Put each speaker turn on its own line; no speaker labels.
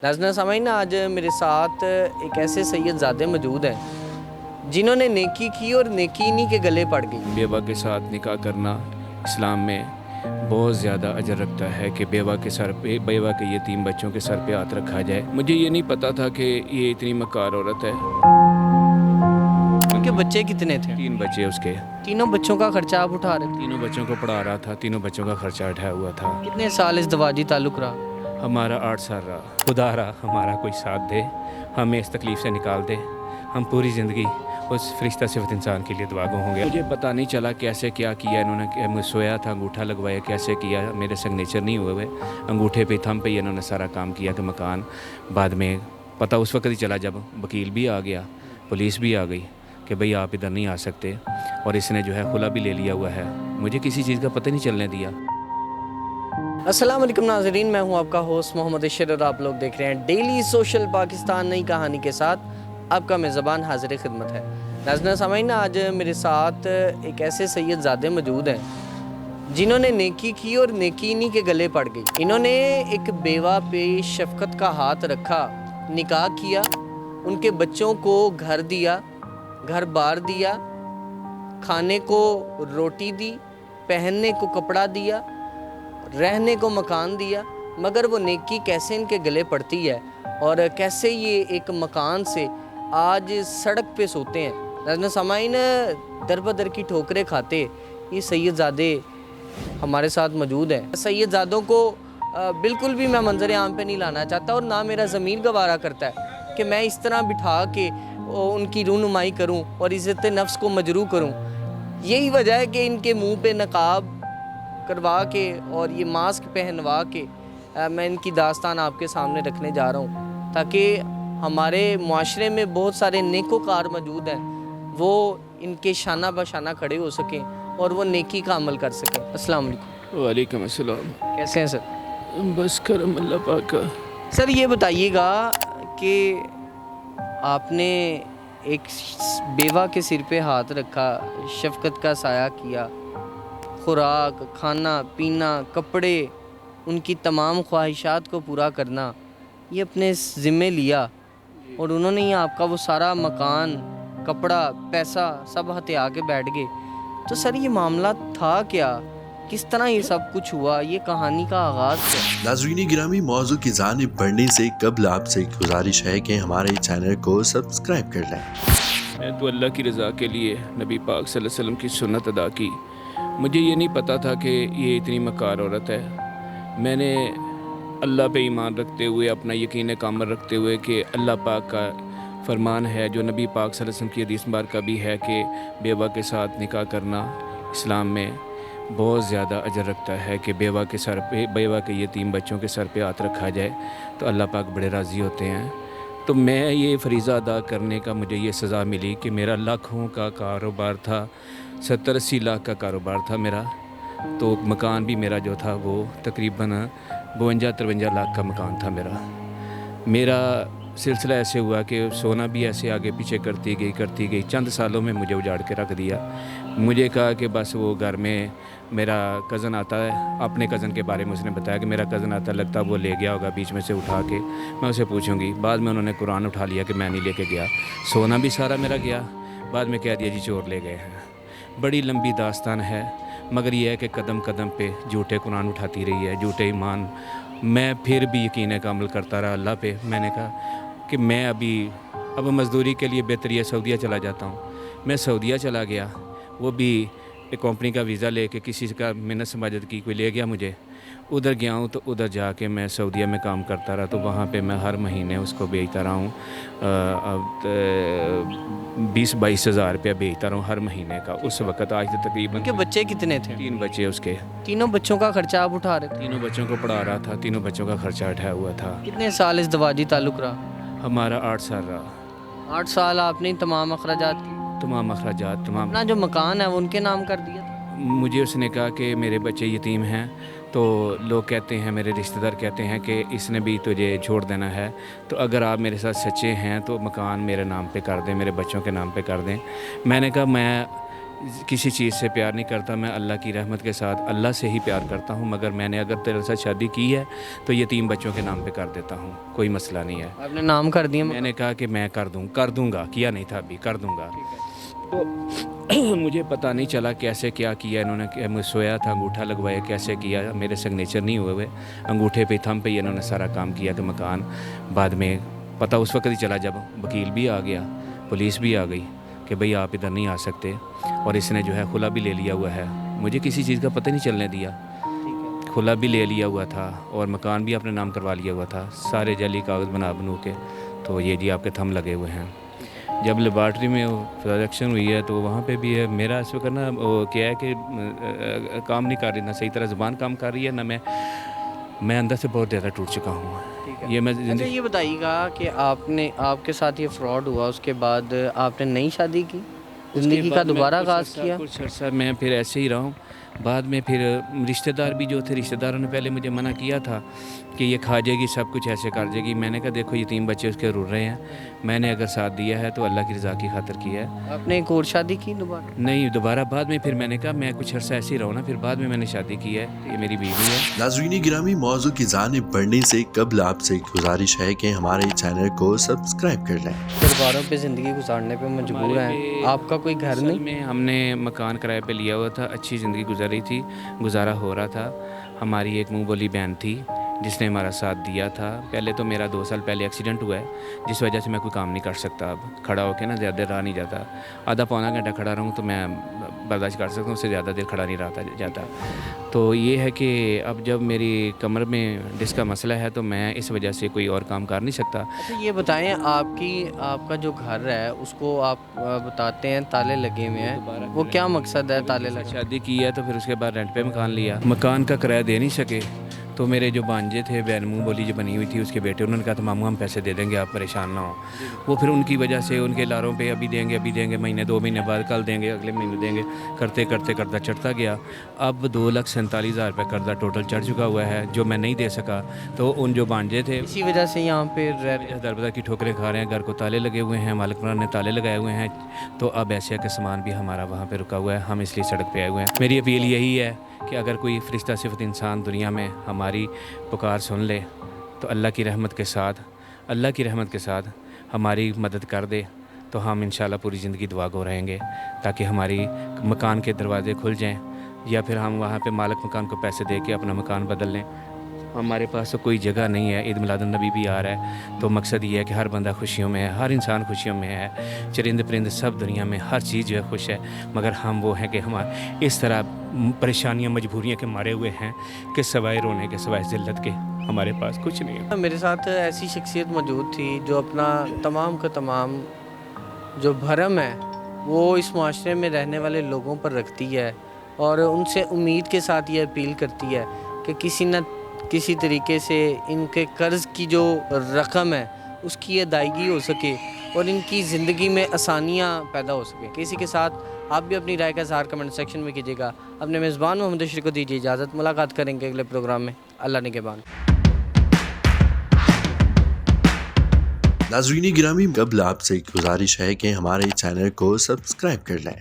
नाज़रीन सामीन, आज मेरे साथ एक ऐसे सैयदज़ादे मौजूद हैं जिन्होंने नेकी की और नेकी इन्हीं के गले पड़ गई।
बेवा के साथ निकाह करना इस्लाम में बहुत ज़्यादा अजर रखता है कि बेवा के यतीम बच्चों के सर पे हाथ रखा जाए। मुझे ये नहीं पता था कि ये इतनी मकार औरत है।
उनके बच्चे कितने थे?
3 बच्चे उसके।
तीनों बच्चों का खर्चा आप उठा रहे थे?
तीनों बच्चों को पढ़ा रहा था, तीनों बच्चों का खर्चा उठाया हुआ था।
कितने साल इस दवाजी ताल्लुक़ रहा?
हमारा 8 साल रहा। खुदा रहा हमारा कोई साथ दे, हमें इस तकलीफ़ से निकाल दे। हम पूरी ज़िंदगी उस फरिश्ता सिफत इंसान के लिए दुआ गो होंगे। मुझे पता नहीं चला कैसे क्या किया इन्होंने। मैं सोया था, अंगूठा लगवाया, कैसे किया मेरे सिग्नेचर नहीं हुए। अंगूठे पे थंब पे इन्होंने सारा काम किया कि मकान। बाद में पता उस वक्त ही चला जब वकील भी आ गया, पुलिस भी आ गई कि भाई आप इधर नहीं आ सकते, और इसने जो है खुला भी ले लिया हुआ है। मुझे किसी चीज़ का पता नहीं चलने दिया।
अस्सलाम वालेकुम नाज़रीन, मैं हूं आपका होस्ट मोहम्मद अशर और आप लोग देख रहे हैं डेली सोशल पाकिस्तान। नई कहानी के साथ आपका मेज़बान हाजिर खिदमत है। नाज़रीन सामीन, आज मेरे साथ एक ऐसे सैयदज़ादे मौजूद हैं जिन्होंने नेकी की और नेकी इन्हीं के गले पड़ गई। इन्होंने एक बेवा पे शफ़क़त का हाथ रखा, निकाह किया, उनके बच्चों को घर दिया, घर बार दिया, खाने को रोटी दी, पहनने को कपड़ा दिया, रहने को मकान दिया। मगर वो नेकी कैसे इनके गले पड़ती है और कैसे ये एक मकान से आज सड़क पे सोते हैं। नाज़रीन सामीन, दर बदर की ठोकरें खाते ये सैयदज़ादे हमारे साथ मौजूद हैं। सैयदज़ादों को बिल्कुल भी मैं मंजर आम पे नहीं लाना चाहता, और ना मेरा ज़मीर गवारा करता है कि मैं इस तरह बिठा के उनकी रूनुमाई करूं और इज़्ज़त नफ्स को मजरू करूं। यही वजह है कि इनके मुंह पे नकाब करवा के और ये मास्क पहनवा के मैं इनकी दास्तान आपके सामने रखने जा रहा हूँ, ताकि हमारे मुआशरे में बहुत सारे नेकोकार मौजूद हैं, वो इनके शाना बशाना खड़े हो सकें और वो नेकी का अमल कर सकें। अस्सलाम वालेकुम।
वालेकुम अस्सलाम।
कैसे हैं सर?
बस करम अल्लाह पाक का।
सर ये बताइएगा कि आपने एक बेवा के सिर पे हाथ रखा, शफ़क़त का साया किया, खुराक, खाना पीना, कपड़े, उनकी तमाम ख्वाहिशात को पूरा करना, ये अपने ज़िम्मे लिया, और उन्होंने ही आपका वो सारा मकान, कपड़ा, पैसा सब हथिया के बैठ गए। तो सर ये मामला था क्या? किस तरह ये सब कुछ हुआ? ये कहानी का आगाज़ क्या?
नाज़रीन गिरामी, मौजू की जानिब बढ़ने से कबल आपसे गुजारिश है कि हमारे चैनल को सब्सक्राइब कर लें।
मैं तो अल्लाह की रज़ा के लिए नबी पाक सल्लल्लाहु अलैहि वसल्लम की सुन्नत अदा की। मुझे ये नहीं पता था कि ये इतनी मकार औरत है। मैंने अल्लाह पे ईमान रखते हुए, अपना यकीन कामल रखते हुए कि अल्लाह पाक का फरमान है, जो नबी पाक सल्लल्लाहु अलैहि वसल्लम की हदीस मुबारक भी है कि बेवा के साथ निकाह करना इस्लाम में बहुत ज़्यादा अजर रखता है कि बेवा के यतीम बच्चों के सर पे हाथ रखा जाए तो अल्लाह पाक बड़े राज़ी होते हैं। तो मैं ये फ़रीज़ा अदा करने का मुझे ये सज़ा मिली कि मेरा लाखों का कारोबार था, 70-80 लाख का कारोबार था मेरा। तो मकान भी मेरा जो था वो तकरीबन 52-53 लाख का मकान था मेरा सिलसिला ऐसे हुआ कि सोना भी ऐसे आगे पीछे करती गई। चंद सालों में मुझे उजाड़ के रख दिया। मुझे कहा कि बस वो घर में मेरा कज़न आता है, अपने कज़न के बारे में उसने बताया कि मेरा कज़न आता, लगता वो ले गया होगा बीच में से उठा के, मैं उसे पूछूंगी। बाद में उन्होंने कुरान उठा लिया कि मैं नहीं लेके गया। सोना भी सारा मेरा गया, बाद में कह दिया जी चोर ले गए हैं। बड़ी लंबी दास्तान है, मगर यह है कि कदम कदम पे झूठे कुरान उठाती रही है, झूठे ईमान। मैं फिर भी यकीन का अमल करता रहा अल्लाह पे। मैंने कहा कि मैं अब मज़दूरी के लिए बेहतर है सऊदीया चला जाता हूँ। मैं सऊदीया चला गया, वो भी एक कंपनी का वीज़ा लेके, किसी का मिन्नत समाजत की कोई ले गया मुझे। उधर गया हूँ तो उधर जाके मैं सऊदीया में काम करता रहा। तो वहाँ पे मैं हर महीने उसको भेजता रहा हूँ, 20-22 हज़ार रुपया भेजता रहा हूँ हर महीने का। उस वक़्त आज तो तकरीबन।
उनके बच्चे कितने थे?
3 बच्चे उसके।
तीनों बच्चों का खर्चा आप उठा रहे थे?
तीनों बच्चों को पढ़ा रहा था, तीनों बच्चों का खर्चा उठाया हुआ था।
कितने साल इस दवाजी ताल्लुक़ रहा?
हमारा 8 साल रहा।
8 साल आपने तमाम अखराजात की?
तमाम अखराजात तमाम।
अपना जो मकान है वो उनके नाम कर दिया था?
मुझे उसने कहा कि मेरे बच्चे यतीम हैं, तो लोग कहते हैं, मेरे रिश्तेदार कहते हैं कि इसने भी तुझे छोड़ देना है, तो अगर आप मेरे साथ सच्चे हैं तो मकान मेरे नाम पे कर दें, मेरे बच्चों के नाम पे कर दें। मैंने कहा मैं किसी चीज़ से प्यार नहीं करता, मैं अल्लाह की रहमत के साथ अल्लाह से ही प्यार करता हूँ। मगर मैंने अगर तेरे साथ शादी की है तो ये 3 बच्चों के नाम पे कर देता हूँ, कोई मसला नहीं है।
आपने नाम कर दिया?
मैंने कहा कि मैं कर दूँगा, किया नहीं था अभी, कर दूँगा। तो मुझे पता नहीं चला कैसे क्या किया इन्होंने, मैं सोया था, अंगूठा लगवाया, कैसे किया, मेरे सिग्नेचर नहीं हुए, अंगूठे पे थंब पे इन्होंने सारा काम किया कि मकान। बाद में पता उस वक्त ही चला जब वकील भी आ गया, पुलिस भी आ गई कि भाई आप इधर नहीं आ सकते, और इसने जो है खुला भी ले लिया हुआ है। मुझे किसी चीज़ का पता नहीं चलने दिया, खुला भी ले लिया हुआ था और मकान भी अपने नाम करवा लिया हुआ था, सारे जाली कागज़ बनू के। तो ये जी आपके थंब लगे हुए हैं। जब लेबार्ट्री में प्रोजेक्शन हुई है तो वहाँ पे भी है मेरा इस वक्त ना वो क्या है कि काम नहीं कर रही, ना सही तरह ज़ुबान काम कर रही है, ना मैं अंदर से बहुत ज़्यादा टूट चुका हूँ। ये मैं
अच्छा, ये बताइएगा कि आपके साथ ये फ्रॉड हुआ, उसके बाद आपने नई शादी की, ज़िंदगी का दोबारा आगाज़ किया?
कुछ अर्सा मैं फिर ऐसे ही रहा हूँ। बाद में फिर रिश्तेदार भी जो थे, रिश्तेदारों ने पहले मुझे मना किया था कि ये खा जाएगी, सब कुछ ऐसे कर जाएगी। मैंने कहा देखो ये 3 बच्चे उसके रुल रहे हैं, मैंने अगर साथ दिया है तो अल्लाह की रज़ा की खातिर किया है।
आपने एक और शादी की दोबारा?
नहीं, दोबारा बाद में फिर मैंने कहा मैं कुछ अर्सा ऐसे ही रहूँ ना, फिर बाद में मैंने शादी की है, ये मेरी बीवी है।
नाज़रीन गिरामी, मौजू की जानिब बढ़ने से कबल आपसे गुजारिश है कि हमारे चैनल को सब्सक्राइब कर लें।
परिवारों पे ज़िंदगी गुजारने पे मजबूर हैं, आपका कोई घर
असल
नहीं?
में हमने मकान किराए पे लिया हुआ था, अच्छी ज़िंदगी गुजर रही थी, गुजारा हो रहा था। हमारी एक मुँह बोली बहन थी जिसने हमारा साथ दिया था। पहले तो मेरा 2 साल पहले एक्सीडेंट हुआ है, जिस वजह से मैं कोई काम नहीं कर सकता, अब खड़ा होकर ना ज़्यादा रहा नहीं जाता। आधा पौना घंटा खड़ा रहूँ तो मैं बर्दाश्त कर सकता हूँ, उससे ज़्यादा देर खड़ा नहीं रहा जाता। तो ये है कि अब जब मेरी कमर में डिस्क का मसला है तो मैं इस वजह से कोई और काम कर नहीं सकता।
अच्छा, ये बताएं, आपका जो घर है उसको आप बताते हैं ताले लगे हुए हैं, वो क्या मकसद है ताले लगे?
शादी की है तो फिर उसके बाद रेंट पे मकान लिया, मकान का किराया दे नहीं सके तो मेरे जो भांजे थे, बहन मुँह बोली जो बनी हुई थी, उसके बेटे, उन्होंने कहा तो मामू हम पैसे दे देंगे, आप परेशान ना हो। वो फिर उनकी वजह से उनके लारों पे अभी देंगे, महीने 2 महीने बाद कल देंगे, अगले महीने देंगे, करते करते कर्जा चढ़ता गया। अब 2,47,000 रुपये कर्जा टोटल चढ़ चुका हुआ है जो मैं नहीं दे सका। तो उन जो भांजे थे
इसी वजह से यहाँ पे रह रहे हैं।
दर की ठोकरें खा रहे हैं, घर को ताले लगे हुए हैं, मालिक ने ताले लगाए हुए हैं। तो अब ऐसे का सामान भी हमारा वहाँ पे रुका हुआ है, हम इसलिए सड़क पे आए हुए हैं। मेरी अपील यही है कि अगर कोई फरिश्ता सिफत इंसान दुनिया में हमारी पुकार सुन ले तो अल्लाह की रहमत के साथ हमारी मदद कर दे तो हम इंशाल्लाह पूरी ज़िंदगी दुआ गो रहेंगे, ताकि हमारी मकान के दरवाज़े खुल जाएं, या फिर हम वहाँ पे मालिक मकान को पैसे दे के अपना मकान बदल लें। हमारे पास तो कोई जगह नहीं है। ईद मिलादुन नबी भी आ रहा है तो मकसद ये है कि हर बंदा खुशियों में है, हर इंसान खुशियों में है, चरिंद परिंद सब दुनिया में हर चीज़ जो है खुश है। मगर हम वो हैं कि हमारे इस तरह परेशानियां मजबूरियां के मारे हुए हैं कि सवाए रोने के, सवाए ज़िल्लत के हमारे पास कुछ नहीं है।
मेरे साथ ऐसी शख्सियत मौजूद थी जो अपना तमाम का तमाम जो भरम है वो इस माशरे में रहने वाले लोगों पर रखती है, और उनसे उम्मीद के साथ ये अपील करती है कि किसी न किसी तरीके से इनके कर्ज़ की जो रकम है उसकी अदायगी हो सके और इनकी ज़िंदगी में आसानियाँ पैदा हो सके। किसी के साथ आप भी अपनी राय का इज़हार कमेंट सेक्शन में कीजिएगा। अपने मेज़बान मोहम्मद अशरफ को दीजिए इजाज़त। मुलाकात करेंगे अगले प्रोग्राम में। अल्लाह निगहबान।
नाज़रीन गिरामी, कबल आपसे गुजारिश है कि हमारे चैनल को सब्सक्राइब कर लें।